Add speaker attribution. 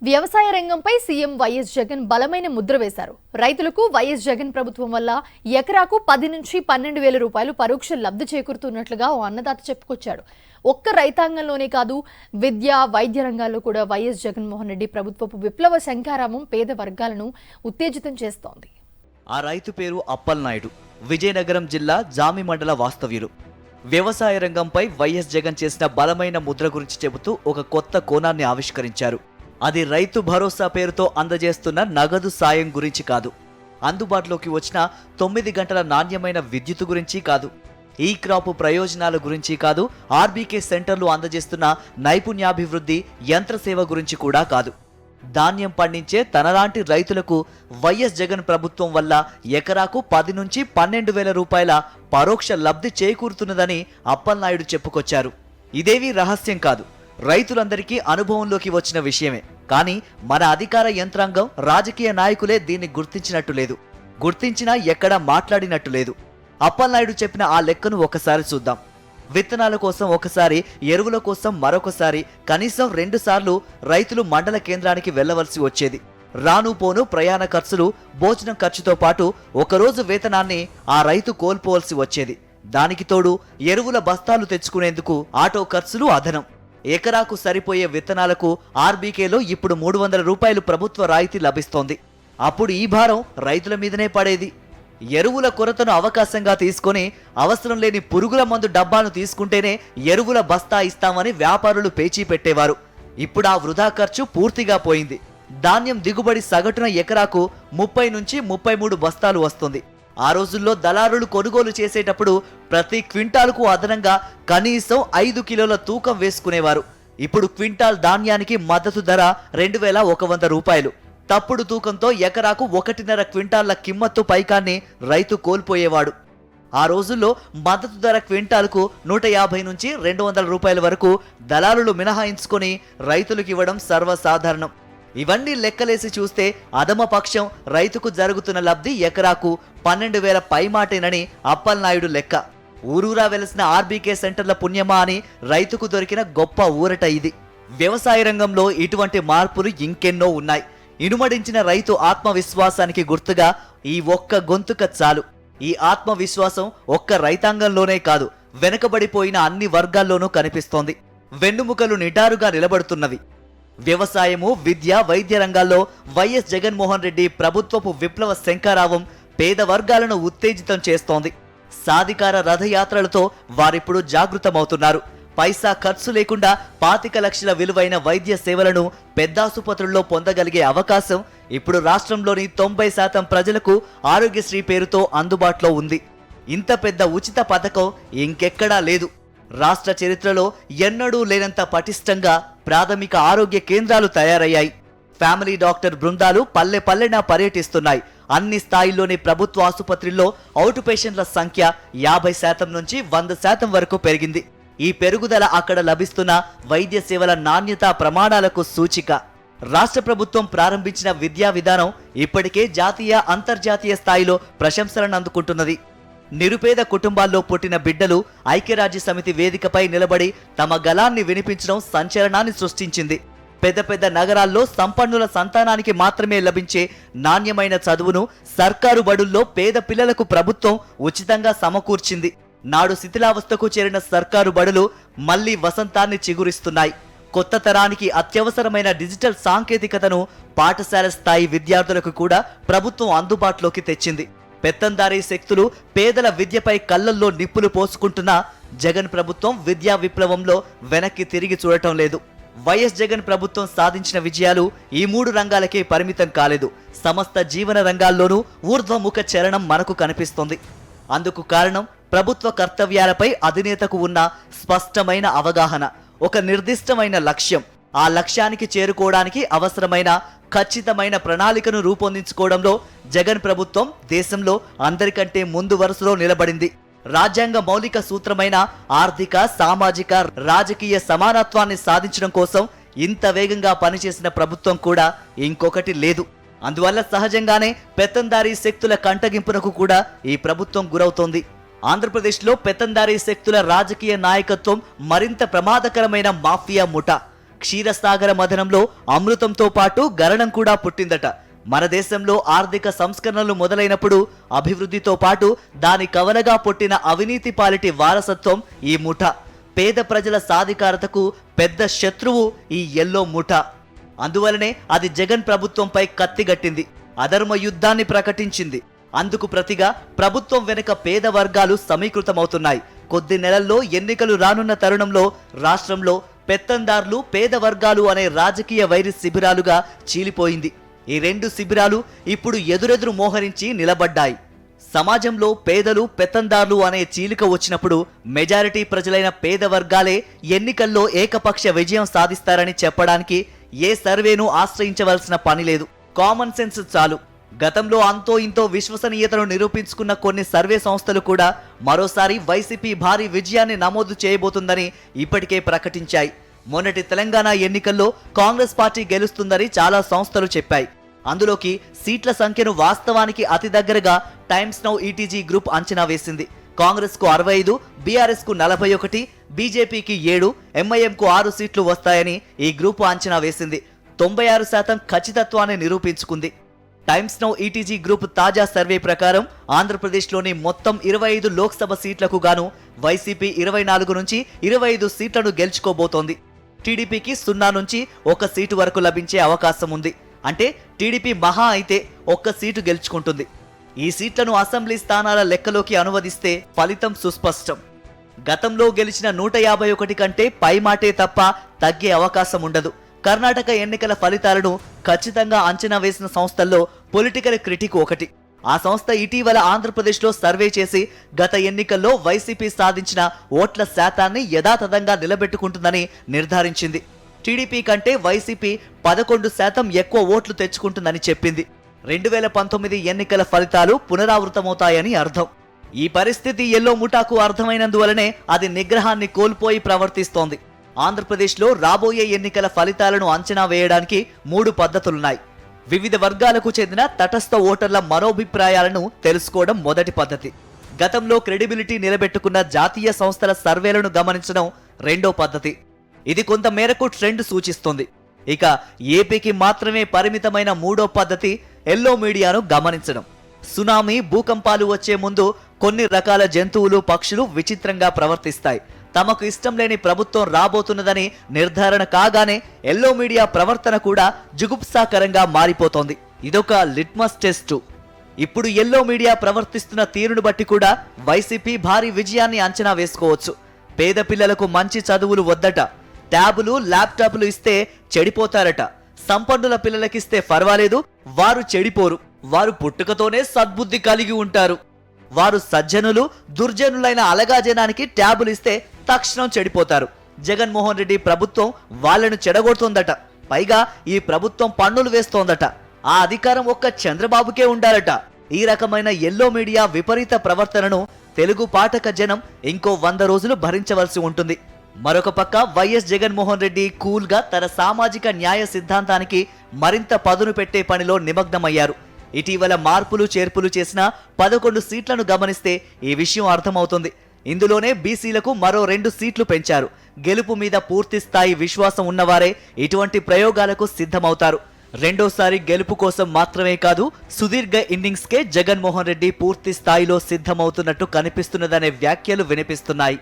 Speaker 1: వ్యవసాయ రంగంపై CM YS Jagan బలమైన ముద్ర వేశారు. రైతులకు వైఎస్ జగన్ ప్రభుత్వం వల్ల ఎకరాకు 10 నుంచి 12 వేల రూపాయలు పరోక్ష లబ్ధి చేకూరుతున్నట్లుగా ఓ అన్నదాత చెప్పుకొచ్చాడు. ఒక్క రైతాంగంలోనే కాదు, విద్య, వైద్య రంగాల్లో కూడా వైఎస్ జగన్మోహన్ రెడ్డి ప్రభుత్వపు విప్లవ శంఖారావం పేద వర్గాలను ఉత్తేజితం చేస్తోంది.
Speaker 2: ఆ రైతు పేరు అప్పలనాయుడు. విజయనగరం జిల్లా జామి మండల వాస్తవ్యులు. వ్యవసాయ రంగంపై వైఎస్ జగన్ చేసిన బలమైన ముద్ర గురించి చెబుతూ ఒక కొత్త కోణాన్ని ఆవిష్కరించారు. అది రైతు భరోసా పేరుతో అందజేస్తున్న నగదు సాయం గురించి కాదు, అందుబాటులోకి వచ్చిన 9 గంటల నాణ్యమైన విద్యుత్ గురించి కాదు, ఈ క్రాప్ ప్రయోజనాల గురించి కాదు, ఆర్బీకే సెంటర్లు అందజేస్తున్న నైపుణ్యాభివృద్ధి యంత్రసేవ గురించి కూడా కాదు. ధాన్యం పండించే తనలాంటి రైతులకు వైఎస్ జగన్ ప్రభుత్వం వల్ల ఎకరాకు 10 నుంచి 12 వేల రూపాయల పరోక్ష లబ్ధి చేకూరుతున్నదని అప్పలనాయుడు చెప్పుకొచ్చారు. ఇదేవీ రహస్యం కాదు, రైతులందరికీ అనుభవంలోకి వచ్చిన విషయమే. కానీ మన అధికార యంత్రాంగం, రాజకీయ నాయకులే దీన్ని గుర్తించినట్టు లేదు, గుర్తించినా ఎక్కడా మాట్లాడినట్టు లేదు. అప్పలనాయుడు చెప్పిన ఆ లెక్కను ఒకసారి చూద్దాం. విత్తనాల కోసం ఒకసారి, ఎరువుల కోసం మరొకసారి, కనీసం 2 సార్లు రైతులు మండల కేంద్రానికి వెళ్లవలసి వచ్చేది. రాను పోను ప్రయాణ ఖర్చులు, భోజనం ఖర్చుతో పాటు ఒకరోజు వేతనాన్ని ఆ రైతు కోల్పోవలసి వచ్చేది. దానికి తోడు ఎరువుల బస్తాలు తెచ్చుకునేందుకు ఆటో ఖర్చులు అదనం. ఎకరాకు సరిపోయే విత్తనాలకు ఆర్బీకేలో ఇప్పుడు 300 రూపాయలు ప్రభుత్వ రాయితీ లభిస్తోంది. అప్పుడు ఈ భారం రైతుల మీదనే పడేది. ఎరువుల కొరతను అవకాశంగా తీసుకొని అవసరం లేని పురుగుల మందు డబ్బాను తీసుకుంటేనే ఎరువుల బస్తా ఇస్తామని వ్యాపారులు పేచీ పెట్టేవారు. ఇప్పుడు ఆ వృధా ఖర్చు పూర్తిగా పోయింది. ధాన్యం దిగుబడి సగటున ఎకరాకు 30 నుంచి 33 బస్తాలు వస్తుంది. ఆ రోజుల్లో దళారులు కొనుగోలు చేసేటప్పుడు ప్రతి క్వింటాల్కు అదనంగా కనీసం 5 కిలోల తూకం వేసుకునేవారు. ఇప్పుడు క్వింటాల్ ధాన్యానికి మద్దతు ధర 2100 రూపాయలు. తప్పుడు తూకంతో ఎకరాకు 1.5 క్వింటాళ్ల కిమ్మత్తు పైకాన్ని రైతు కోల్పోయేవాడు. ఆ రోజుల్లో మద్దతు ధర క్వింటాల్కు 150 నుంచి 200 రూపాయల వరకు దళారులు మినహాయించుకొని రైతులకు ఇవ్వడం సర్వసాధారణం. ఇవన్నీ లెక్కలేసి చూస్తే అధమపక్షం రైతుకు జరుగుతున్న లబ్ధి ఎకరాకు 12,000 పైమాటేనని అప్పలనాయుడు లెక్క. ఊరూరా వెలసిన ఆర్బీకే సెంటర్ల పుణ్యమా అని రైతుకు దొరికిన గొప్ప ఊరట ఇది. వ్యవసాయ రంగంలో ఇటువంటి మార్పులు ఇంకెన్నో ఉన్నాయి. ఇనుమడించిన రైతు ఆత్మవిశ్వాసానికి గుర్తుగా ఈ ఒక్క గొంతుక చాలు. ఈ ఆత్మవిశ్వాసం ఒక్క రైతాంగంలోనే కాదు, వెనుకబడిపోయిన అన్ని వర్గాల్లోనూ కనిపిస్తోంది. వెన్నుముకలు నిటారుగా నిలబడుతున్నవి. వ్యవసాయము, విద్య, వైద్య రంగాల్లో వైఎస్ జగన్మోహన్ రెడ్డి ప్రభుత్వపు విప్లవ శంఖారావం పేద వర్గాలను ఉత్తేజితం చేస్తోంది. సాధికార రథయాత్రలతో వారిప్పుడు జాగృతమవుతున్నారు. పైసా ఖర్చు లేకుండా 25 లక్షల విలువైన వైద్య సేవలను పెద్దాసుపత్రుల్లో పొందగలిగే అవకాశం ఇప్పుడు రాష్ట్రంలోని 90% ప్రజలకు ఆరోగ్యశ్రీ పేరుతో అందుబాటులో ఉంది. ఇంత పెద్ద ఉచిత పథకం ఇంకెక్కడా లేదు. రాష్ట్ర చరిత్రలో ఎన్నడూ లేనంత పటిష్టంగా ప్రాథమిక ఆరోగ్య కేంద్రాలు తయారయ్యాయి. ఫ్యామిలీ డాక్టర్ బృందాలు పల్లె పల్లెనా పర్యటిస్తున్నాయి. అన్ని స్థాయిల్లోని ప్రభుత్వ ఆసుపత్రుల్లో అవుట్ పేషెంట్ల సంఖ్య 50% నుంచి 100% వరకు పెరిగింది. ఈ పెరుగుదల అక్కడ లభిస్తున్న వైద్య సేవల నాణ్యత ప్రమాణాలకు సూచిక. రాష్ట్ర ప్రభుత్వం ప్రారంభించిన విద్యా విధానం ఇప్పటికే జాతీయ, అంతర్జాతీయ స్థాయిలో ప్రశంసలను అందుకుంటున్నది. నిరుపేద కుటుంబాల్లో పుట్టిన బిడ్డలు ఐక్యరాజ్య సమితి వేదికపై నిలబడి తమ గళాన్ని వినిపించడం సంచలనాన్ని సృష్టించింది. పెద్ద పెద్ద నగరాల్లో సంపన్నుల సంతానానికి మాత్రమే లభించే నాణ్యమైన చదువును సర్కారు బడుల్లో పేద పిల్లలకు ప్రభుత్వం ఉచితంగా సమకూర్చింది. నాడు శిథిలావస్థకు చేరిన సర్కారు బడులు మళ్లీ వసంతాన్ని చిగురిస్తున్నాయి. కొత్త తరానికి అత్యవసరమైన డిజిటల్ సాంకేతికతను పాఠశాల స్థాయి విద్యార్థులకు కూడా ప్రభుత్వం అందుబాటులోకి తెచ్చింది. పెత్తందారీ శక్తులు పేదల విద్యపై కళ్ళల్లో నిప్పులు పోసుకుంటున్న జగన్ ప్రభుత్వం విద్యా విప్లవంలో వెనక్కి తిరిగి చూడటం లేదు. వైఎస్ జగన్ ప్రభుత్వం సాధించిన విజయాలు ఈ 3 రంగాలకే పరిమితం కాలేదు. సమస్త జీవన రంగాల్లోనూ ఊర్ధ్వముఖ చలనం మనకు కనిపిస్తోంది. అందుకు కారణం ప్రభుత్వ కర్తవ్యాలపై అధినేతకు ఉన్న స్పష్టమైన అవగాహన, ఒక నిర్దిష్టమైన లక్ష్యం. ఆ లక్ష్యానికి చేరుకోవడానికి అవసరమైన ఖచ్చితమైన ప్రణాళికను రూపొందించుకోవడంలో జగన్ ప్రభుత్వం దేశంలో అందరికంటే ముందు వరుసలో నిలబడింది. రాజ్యాంగ మౌలిక సూత్రమైన ఆర్థిక, సామాజిక, రాజకీయ సమానత్వాన్ని సాధించడం కోసం ఇంత వేగంగా పనిచేసిన ప్రభుత్వం కూడా ఇంకొకటి లేదు. అందువల్ల సహజంగానే పెత్తందారీ శక్తుల కంటగింపునకు కూడా ఈ ప్రభుత్వం గురవుతోంది. ఆంధ్రప్రదేశ్లో పెత్తందారీ శక్తుల రాజకీయ నాయకత్వం మరింత ప్రమాదకరమైన మాఫియా ముఠా. క్షీరసాగర మథనంలో అమృతంతో పాటు గరణం కూడా పుట్టిందట. మన దేశంలో ఆర్థిక సంస్కరణలు మొదలైనప్పుడు అభివృద్ధితో పాటు దాని కవలగా పుట్టిన అవినీతి పాలిటి వారసత్వం ఈ ముఠా. పేద ప్రజల సాధికారతకు పెద్ద శత్రువు ఈ ఎల్లో ముఠా. అందువలనే అది జగన్ ప్రభుత్వంపై కత్తిగట్టింది, అధర్మ యుద్ధాన్ని ప్రకటించింది. అందుకు ప్రతిగా ప్రభుత్వం వెనుక పేద వర్గాలు సమీకృతమవుతున్నాయి. కొద్ది నెలల్లో ఎన్నికలు రానున్న తరుణంలో రాష్ట్రంలో పెత్తందార్లు పేద వర్గాలు అనే రాజకీయ వైరి శిబిరాలుగా చీలిపోయింది. ఈ రెండు శిబిరాలు ఇప్పుడు ఎదురెదురు మోహరించి నిలబడ్డాయి. సమాజంలో పేదలు పెత్తందార్లు అనే చీలిక వచ్చినప్పుడు మెజారిటీ ప్రజలైన పేద వర్గాలే ఎన్నికల్లో ఏకపక్ష విజయం సాధిస్తారని చెప్పడానికి ఏ సర్వేను ఆశ్రయించవలసిన పని లేదు. కామన్ సెన్స్ చాలు. గతంలో అంతో ఇంతో విశ్వసనీయతను నిరూపించుకున్న కొన్ని సర్వే సంస్థలు కూడా మరోసారి వైసీపీ భారీ విజయాన్ని నమోదు చేయబోతుందని ఇప్పటికే ప్రకటించాయి. మొన్నటి తెలంగాణ ఎన్నికల్లో కాంగ్రెస్ పార్టీ గెలుస్తుందని చాలా సంస్థలు చెప్పాయి. అందులోకి సీట్ల సంఖ్యను వాస్తవానికి అతి దగ్గరగా టైమ్స్ నౌ ఈటీజీ గ్రూప్ అంచనా వేసింది. కాంగ్రెస్ కు 65, బీఆర్ఎస్ కు 41, బీజేపీకి 7, ఎంఐఎంకు 6 సీట్లు వస్తాయని ఈ గ్రూపు అంచనా వేసింది. 96% ఖచ్చితత్వాన్ని నిరూపించుకుంది. టైమ్స్ నౌ ఈటీజీ గ్రూప్ తాజా సర్వే ప్రకారం ఆంధ్రప్రదేశ్లోని మొత్తం 25 లోక్సభ సీట్లకు గాను వైసీపీ 24 నుంచి 25 సీట్లను గెలుచుకోబోతోంది. టీడీపీకి 0 నుంచి 1 సీటు వరకు లభించే అవకాశం ఉంది. అంటే టీడీపీ మహా అయితే 1 సీటు గెలుచుకుంటుంది. ఈ సీట్లను అసెంబ్లీ స్థానాల లెక్కలోకి అనువదిస్తే ఫలితం సుస్పష్టం. గతంలో గెలిచిన 151 కంటే పై మాటే తప్ప తగ్గే అవకాశం ఉండదు. కర్ణాటక ఎన్నికల ఫలితాలను ఖచ్చితంగా అంచనా వేసిన సంస్థల్లో పొలిటికల్ క్రిటిక్ ఒకటి. ఆ సంస్థ ఇటీవల ఆంధ్రప్రదేశ్లో సర్వే చేసి గత ఎన్నికల్లో వైసీపీ సాధించిన ఓట్ల శాతాన్ని యథాతథంగా నిలబెట్టుకుంటుందని నిర్ధారించింది. టీడీపీ కంటే వైసీపీ 11% ఎక్కువ ఓట్లు తెచ్చుకుంటుందని చెప్పింది. 2019 ఎన్నికల ఫలితాలు పునరావృతమవుతాయని అర్థం. ఈ పరిస్థితి ఎల్లో ముఠాకు అర్థమైనందువలనే అది నిగ్రహాన్ని కోల్పోయి ప్రవర్తిస్తోంది. ఆంధ్రప్రదేశ్లో రాబోయే ఎన్నికల ఫలితాలను అంచనా వేయడానికి 3 పద్ధతులున్నాయి. వివిధ వర్గాలకు చెందిన తటస్థ ఓటర్ల మనోభిప్రాయాలను తెలుసుకోవడం మొదటి పద్ధతి. గతంలో క్రెడిబిలిటీ నిలబెట్టుకున్న జాతీయ సంస్థల సర్వేలను గమనించడం రెండో పద్ధతి. ఇది కొంత మేరకు ట్రెండ్ సూచిస్తుంది. ఇక ఏపీకి మాత్రమే పరిమితమైన మూడో పద్ధతి ఎల్లో మీడియాను గమనించడం. సునామీ, భూకంపాలు వచ్చే ముందు కొన్ని రకాల జంతువులు, పక్షులు విచిత్రంగా ప్రవర్తిస్తాయి. తమకు ఇష్టం లేని ప్రభుత్వం రాబోతున్నదని నిర్ధారణ కాగానే ఎల్లో మీడియా ప్రవర్తన కూడా జుగుప్సాకరంగా మారిపోతోంది. ఇదొక లిట్మస్ టెస్టు. ఇప్పుడు ఎల్లో మీడియా ప్రవర్తిస్తున్న తీరును బట్టి కూడా వైసీపీ భారీ విజయాన్ని అంచనా వేసుకోవచ్చు. పేద పిల్లలకు మంచి చదువులు వద్దట, ట్యాబులు, ల్యాప్టాప్లు ఇస్తే చెడిపోతారట. సంపన్నుల పిల్లలకిస్తే పర్వాలేదు, వారు చెడిపోరు. వారు పుట్టుకతోనే సద్బుద్ధి కలిగి ఉంటారు. వారు సజ్జనులు, దుర్జనులైన అలగా జనానికి ట్యాబులు ఇస్తే తక్షణం చెడిపోతారు. జగన్మోహన్ రెడ్డి ప్రభుత్వం వాళ్లను చెడగొడుతోందట. పైగా ఈ ప్రభుత్వం పన్నులు వేస్తోందట. ఆ అధికారం ఒక్క చంద్రబాబుకే ఉండాలట. ఈ రకమైన ఎల్లో మీడియా విపరీత ప్రవర్తనను తెలుగు పాఠక జనం ఇంకో 100 రోజులు భరించవలసి ఉంటుంది. మరొక పక్క వైఎస్ జగన్మోహన్ రెడ్డి కూల్ గా తన సామాజిక న్యాయ సిద్ధాంతానికి మరింత పదును పెట్టే పనిలో నిమగ్నమయ్యారు. ఇటీవల మార్పులు చేర్పులు చేసిన 11 సీట్లను గమనిస్తే ఈ విషయం అర్థమవుతుంది. ఇందులోనే బీసీలకు మరో 2 సీట్లు పెంచారు. గెలుపు మీద పూర్తి స్థాయి విశ్వాసం ఉన్నవారే ఇటువంటి ప్రయోగాలకు సిద్ధమవుతారు. రెండోసారి గెలుపు కోసం మాత్రమే కాదు, సుదీర్ఘ ఇన్నింగ్స్కే జగన్మోహన్ రెడ్డి పూర్తి స్థాయిలో సిద్ధమవుతున్నట్టు కనిపిస్తున్నదనే వ్యాఖ్యలు వినిపిస్తున్నాయి.